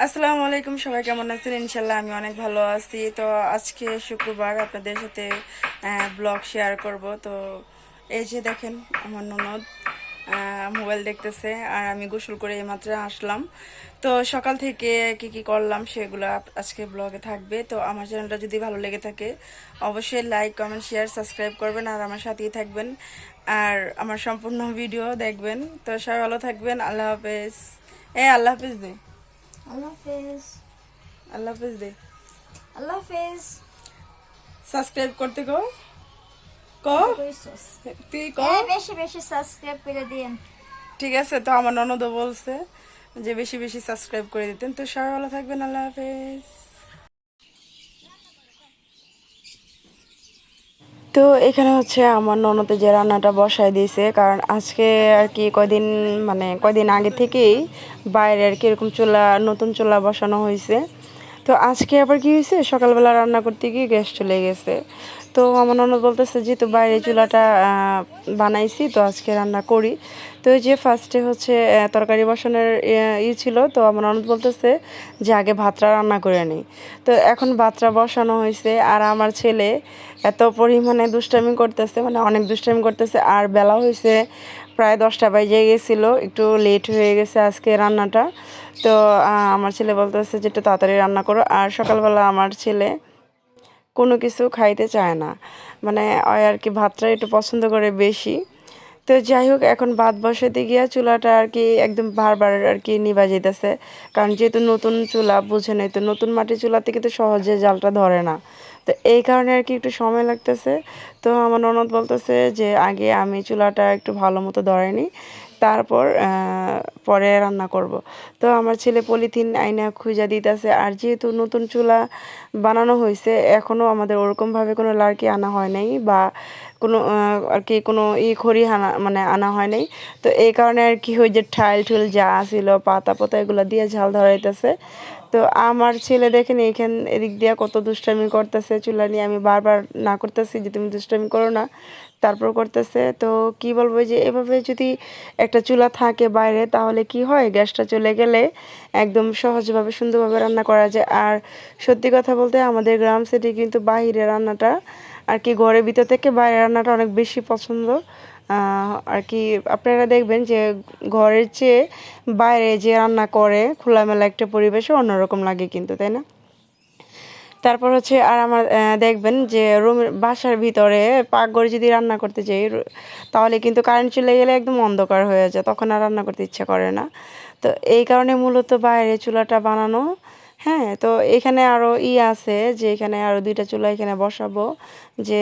আসসালামু আলাইকুম, সবাই কেমন আছেন? ইনশাল্লাহ আমি অনেক ভালো আছি। তো আজকে শুক্রবার, আপনাদের সাথে ব্লগ শেয়ার করব। তো এই যে দেখেন, আমার ননদ মোবাইল দেখতেছে আর আমি গোসল করে এইমাত্র আসলাম। তো সকাল থেকে কি কি করলাম সেগুলো আজকে ব্লগে থাকবে। তো আমার চ্যানেলটা যদি ভালো লেগে থাকে অবশ্যই লাইক, কমেন্ট, শেয়ার, সাবস্ক্রাইব করবেন আর আমার সাথেই থাকবেন আর আমার সম্পূর্ণ ভিডিও দেখবেন। তো সবাই ভালো থাকবেন। আল্লাহ হাফেজ। আল্লাহ হাফেজ দে। আল্লাহ হাফেজ। আল্লাহ হাফেজ দে। আল্লাহ হাফেজ। সাবস্ক্রাইব করতে কো ক কত কইছস? তুই ক। বেশি বেশি সাবস্ক্রাইব করে দিন। ঠিক আছে, তো আমার ননদও বলছে যে বেশি বেশি সাবস্ক্রাইব করে দিতেন। তো সবাই ভালো থাকবেন। আল্লাহ হাফেজ। তো এখানে হচ্ছে আমার ননদে যে রান্নাটা বসায় দিয়েছে, কারণ আজকে আর কি কয়দিন আগে থেকেই বাইরে আর কি এরকম নতুন চুলা বসানো হয়েছে। তো আজকে আবার কি হয়েছে, সকালবেলা রান্না করতে গিয়ে গ্যাস চলে গেছে। তো আমার ননদ বলতেছে যেহেতু বাইরে চুলাটা বানাইছি, তো আজকে রান্না করি। তো এই যে ফার্স্টে হচ্ছে তরকারি বসানোর ছিল। তো আমার ননদ বলতেছে যে আগে ভাতটা রান্না করে নিই। তো এখন ভাতটা বসানো হয়েছে আর আমার ছেলে এত পরিমাণে দুষ্টামি করতেছে, মানে অনেক দুষ্টামি করতেছে। আর বেলা হয়েছে প্রায় 10টা বাজে গেছিলো, একটু লেট হয়ে গেছে আজকে রান্নাটা। তো আমার ছেলে বলতেছে যে একটু তাড়াতাড়ি রান্না করো। আর সকালবেলা আমার ছেলে কোনো কিছু খাইতে চায় না, মানে ওই আর কি ভাতটা একটু পছন্দ করে বেশি। তো যাই হোক, এখন ভাত বসাতে গিয়া চুলাটা আর কি একদম বারবার আর কি নিভা যেতেছে। কারণ যেহেতু নতুন চুলা, বুঝে নেই তো, নতুন মাটির চুলাতে কিন্তু সহজে জালটা ধরে না। তো এই কারণে আর কি একটু সময় লাগতেছে। তো আমার ননদ বলতেছে যে আগে আমি চুলাটা একটু ভালো মতো ধরাই নিই, তারপর পরে রান্না করব। তো আমার ছেলে পলিথিন আইনা খুঁজা দিতেছে। আর যেহেতু নতুন চুলা বানানো হয়েছে, এখনও আমাদের ওরকমভাবে কোনো লাড়কি আনা হয় নাই বা কোনো আর কি কোনো খড়ি আনা হয় নাই। তো এই কারণে আর কি ওই যে ঠাইল ঠুল যা ছিল, পাতা পাতা এগুলো দিয়ে ঝাল ধরাইতেছে। তো আমার ছেলে দেখেন এদিক দিয়ে কত দুষ্টামি করতেছে চুলা নিয়ে। আমি বারবার না করতেছি যে তুমি দুষ্টামি করো না, তারপর করতেছে। তো কি বলবো, যে এভাবে যদি একটা চুলা থাকে বাইরে, তাহলে কি হয়, গ্যাসটা চলে গেলে একদম সহজভাবে সুন্দরভাবে রান্না করা যায়। আর সত্যি কথা বলতে আমাদের গ্রাম সিটি কিন্তু বাইরে রান্নাটা আর কি ঘরের ভিতর থেকে বাইরে রান্নাটা অনেক বেশি পছন্দ। আর কি আপনারা দেখবেন যে ঘরের চেয়ে বাইরে যে রান্না করে খোলামেলা একটা পরিবেশে অন্যরকম লাগে কিন্তু, তাই না? তারপর হচ্ছে আর আমার দেখবেন যে বাসার ভিতরে পাকঘরে যদি রান্না করতে যাই, তাহলে কিন্তু কারেন্ট চলে গেলে একদম অন্ধকার হয়ে যায়, তখন আর রান্না করতে ইচ্ছা করে না। তো এই কারণে মূলত বাইরে চুলাটা বানানো। হ্যাঁ, তো এখানে আরও আছে যে এখানে আরও 2টা চুলা এখানে বসাবো। যে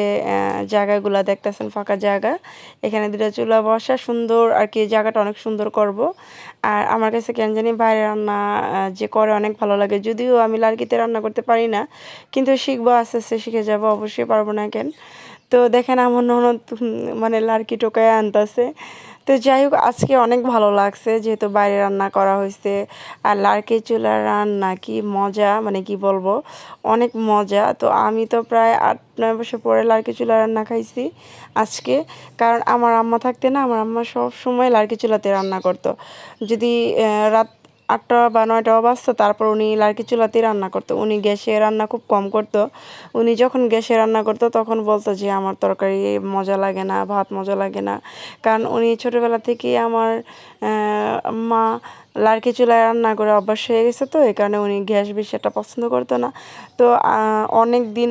জায়গাগুলো দেখতেছেন ফাঁকা জায়গা, এখানে 2টা চুলা বসা সুন্দর আর কি, জায়গাটা অনেক সুন্দর করব। আর আমার কাছে কেন জানি বাইরে রান্না যে করে অনেক ভালো লাগে। যদিও আমি লার্কিতে রান্না করতে পারি না, কিন্তু শিখবো, আস্তে আস্তে শিখে যাব, অবশ্যই পারবো না কেন। তো দেখেন আমার ননদ মানে লার্কি টোকায় আনতেছে। তো যাই হোক, আজকে অনেক ভালো লাগছে যেহেতু বাইরে রান্না করা হয়েছে। আর লার্কি চুলার রান্না কি মজা, মানে কি বলবো, অনেক মজা। তো আমি তো প্রায় 8-9 বছর পরে লার্কি চুলা রান্না খাইছি আজকে। কারণ আমার আম্মা থাকতে না, আমার আম্মা সব সময় লার্কি চুলাতে রান্না করতো। যদি রাত 8টা বা 9টা বাজতো, তারপর উনি লার্কি চুলাতেই রান্না করতো। উনি গ্যাসে রান্না খুব কম করতো। উনি যখন গ্যাসে রান্না করতো তখন বলতো যে আমার তরকারি মজা লাগে না, ভাত মজা লাগে না। কারণ উনি ছোটোবেলা থেকেই আমার মা লার্কি চুলায় রান্না করে অভ্যাস হয়ে গেছে। তো এই কারণে উনি গ্যাস বেশি একটা পছন্দ করতো না। তো অনেক দিন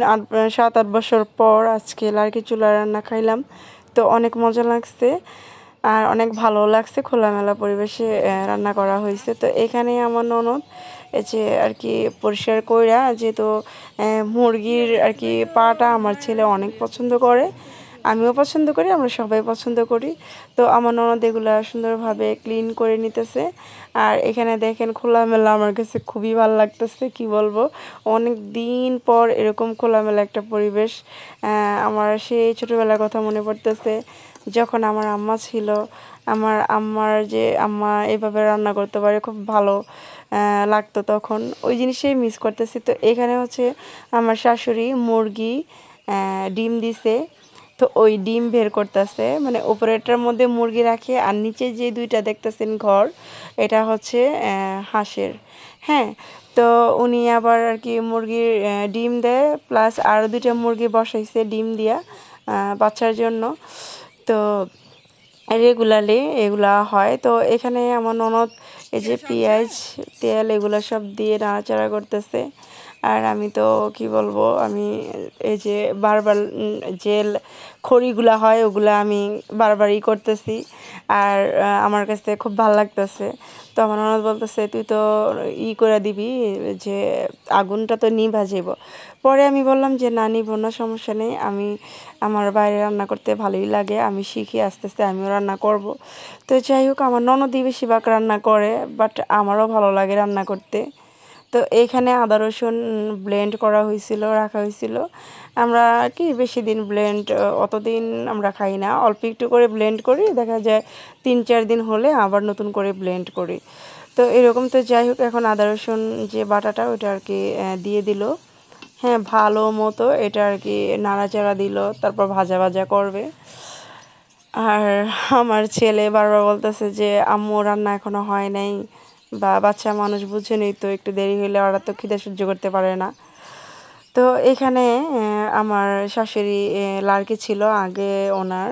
7-8 বছর পর আজকে লার্কি চুলায় রান্না খাইলাম। তো অনেক মজা লাগছে আর অনেক ভালো লাগছে, খোলামেলা পরিবেশে রান্না করা হয়েছে। তো এখানে আমার ননদ এই যে আর কি পরিষ্কার কইরা, যেহেতু মুরগির আর কি পাটা আমার ছেলে অনেক পছন্দ করে, আমিও পছন্দ করি, আমরা সবাই পছন্দ করি। তো আমার ননদ এগুলা সুন্দরভাবে ক্লিন করে নিতেছে। আর এখানে দেখেন খোলামেলা, আমার কাছে খুবই ভালো লাগতেছে, কি বলবো, অনেক দিন পর এরকম খোলামেলা একটা পরিবেশ। আমার সেই ছোটোবেলার কথা মনে পড়তেছে, যখন আমার আম্মা ছিল। যে আম্মা এভাবে রান্না করতে পারে, খুব ভালো লাগতো তখন, ওই জিনিসটাই মিস করতেছি। তো এখানে হচ্ছে আমার শাশুড়ি মুরগি ডিম দিছে। তো ওই ডিম বের করতেছে, মানে উপরেরটার মধ্যে মুরগি রাখে আর নিচে যে দুইটা দেখতেছেন ঘর, এটা হচ্ছে হাঁসের। হ্যাঁ, তো উনি আবার আর কি মুরগির ডিম দেয়, প্লাস আরও দুইটা মুরগি বসাইছে ডিম দিয়া বাচ্চার জন্য। তো রেগুলারলি এগুলা হয়। তো এখানে আমার ননদ এই যে পেঁয়াজ তেল এগুলো সব দিয়ে নাড়াচাড়া করতেছে। আর আমি তো কি বলবো, আমি এই যে বারবার যে খড়িগুলা হয় ওগুলা আমি বারবারই করতেছি। আর আমার কাছে খুব ভালো লাগতেছে। তো আমার ননদ বলতেছে তুই তো করে দিবি, যে আগুনটা তো নিভা যাব। পরে আমি বললাম যে না, নিব না, সমস্যা নেই, আমি আমার বাইরে রান্না করতে ভালোই লাগে, আমি শিখি আস্তে আস্তে আমিও রান্না করব। তো যাই হোক, আমার ননদই বেশিরভাগ রান্না করে, বাট আমারও ভালো লাগে রান্না করতে। তো এইখানে আদা রসুন ব্লেন্ড করা হয়েছিল, রাখা হয়েছিল। আমরা কি বেশি দিন ব্লেন্ড অতদিন আমরা খাই না, অল্প একটু করে ব্লেন্ড করি, দেখা যায় 3-4 দিন হলে আবার নতুন করে ব্লেন্ড করি। তো এরকম। তো যাই হোক, এখন আদা রসুন যে বাটাটা ওইটা আর কি দিয়ে দিল। হ্যাঁ, ভালো মতো এটা আর কি নাড়াচাড়া দিল, তারপর ভাজা ভাজা করবে। আর আমার ছেলে বারবার বলতেছে যে আম্মু রান্না এখনো হয় নাই, বা বাচ্চা মানুষ বুঝেনই তো, একটু দেরি হইলে ওরা তো খিদে সহ্য করতে পারে না। তো এখানে আমার শাশুড়ি লাড়কি ছিল আগে ওনার,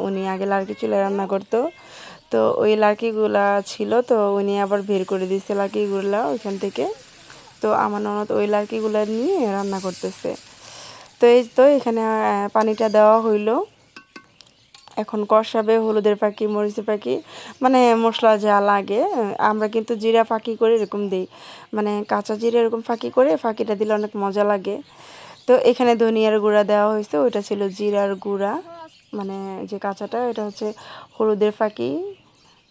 উনি আগে লাড়কি চুলে রান্না করতো। তো ওই লাড়কিগুলা ছিল, তো উনি আবার বের করে দিয়েছে লাড়কিগুলা ওইখান থেকে। তো আমার ননদ ওই লাড়কিগুলা নিয়ে রান্না করতেছে। তো এই তো এখানে পানিটা দেওয়া হইলো। এখন কষাবে হলুদের ফাঁকি মরিচের ফাঁকি, মানে মশলা যা লাগে। আমরা কিন্তু জিরা ফাঁকি করে এরকম দিই, মানে কাঁচা জিরা এরকম ফাঁকি করে, ফাঁকিটা দিলে অনেক মজা লাগে। তো এখানে ধনিয়ার গুঁড়া দেওয়া হয়েছে, ওইটা ছিল জিরার গুঁড়া, মানে যে কাঁচাটা, এটা হচ্ছে হলুদের ফাঁকি।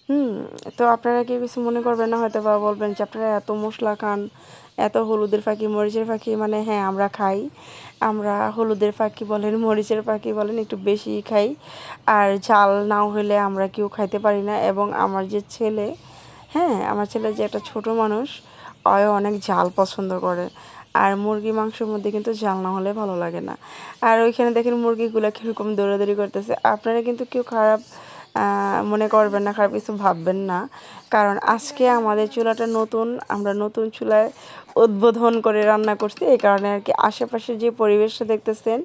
হুম। তো আপনারা কেউ কিছু মনে করবেন না হয়তো, বা বলবেন যে আপনারা এত মশলা খান, এত হলুদের ফাঁকি মরিচের ফাঁকি, মানে হ্যাঁ আমরা খাই। আমরা হলুদের ফাঁকি বলেন মরিচের ফাঁকি বলেন একটু বেশিই খাই। আর ঝাল নাও হলে আমরা কেউ খাইতে পারি না। এবং আমার যে ছেলে, হ্যাঁ আমার ছেলে যে একটা ছোট মানুষ, ও অনেক ঝাল পছন্দ করে। আর মুরগি মাংসের মধ্যে কিন্তু ঝাল না হলে ভালো লাগে না। আর ওইখানে দেখেন মুরগিগুলো কীরকম দৌড়াদৌড়ি করতেছে। আপনারা কিন্তু কেউ খারাপ মনে করবেন না, খারাপ কিছু ভাববেন না, কারণ আজকে আমাদের চুলাটা নতুন, আমরা নতুন চুলায় উদ্বোধন করে রান্না করছি। এই কারণে আর কি আশেপাশে যে পরিবেশটা দেখতেছেন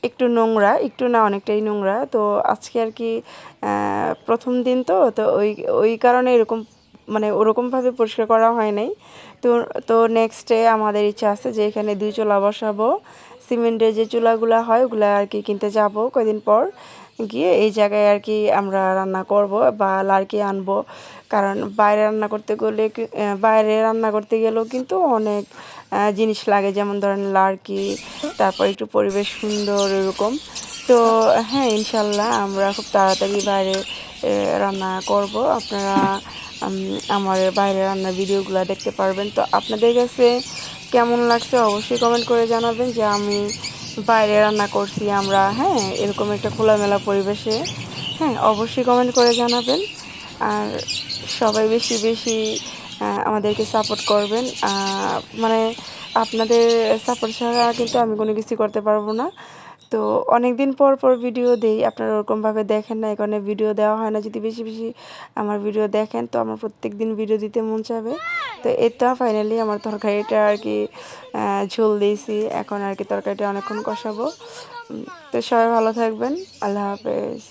একটু নোংরা, একটু না অনেকটাই নোংরা। তো আজকে আর কি প্রথম দিন, তো তো ওই ওই কারণে এরকম, মানে ওরকমভাবে পরিষ্কার করা হয় নাই। তো তো নেক্সট ডে আমাদের ইচ্ছা আছে যে এখানে 2 চুলা বসাবো। সিমেন্টের যে চুলাগুলো হয় ওগুলো আর কি কিনতে যাব কয়দিন পর, গিয়ে এই জায়গায় আর কি আমরা রান্না করব বা লাড়কি আনবো। কারণ বাইরে রান্না করতে গেলেও কিন্তু অনেক জিনিস লাগে, যেমন ধরেন লাড়কি, তারপর একটু পরিবেশ সুন্দর এরকম। তো হ্যাঁ, ইনশাল্লাহ আমরা খুব তাড়াতাড়ি বাইরে রান্না করব। আপনারা আমার বাইরে রান্নার ভিডিওগুলো দেখতে পারবেন। তো আপনাদের কাছে কেমন লাগছে অবশ্যই কমেন্ট করে জানাবেন, যে আমি বাইরে রান্না করছি আমরা, হ্যাঁ এরকম একটা খোলামেলা পরিবেশে। হ্যাঁ, অবশ্যই কমেন্ট করে জানাবেন। আর সবাই বেশি বেশি আমাদেরকে সাপোর্ট করবেন। মানে আপনাদের সাপোর্ট ছাড়া কিন্তু আমি কোনো কিছু করতে পারবো না। তো অনেক দিন পর পর ভিডিও দেই, আপনারা ওরকমভাবে দেখেন না, এই কারণে ভিডিও দেওয়া হয় না। যদি বেশি বেশি আমার ভিডিও দেখেন তো আমার প্রত্যেক দিন ভিডিও দিতে মন চাবে। তো এটা ফাইনালি আমার তরকারিটা আর কি ঝোল দিয়েছি, এখন আর কি তরকারিটা অনেকক্ষণ কষাবো। তো সবাই ভালো থাকবেন, আল্লাহ হাফেজ।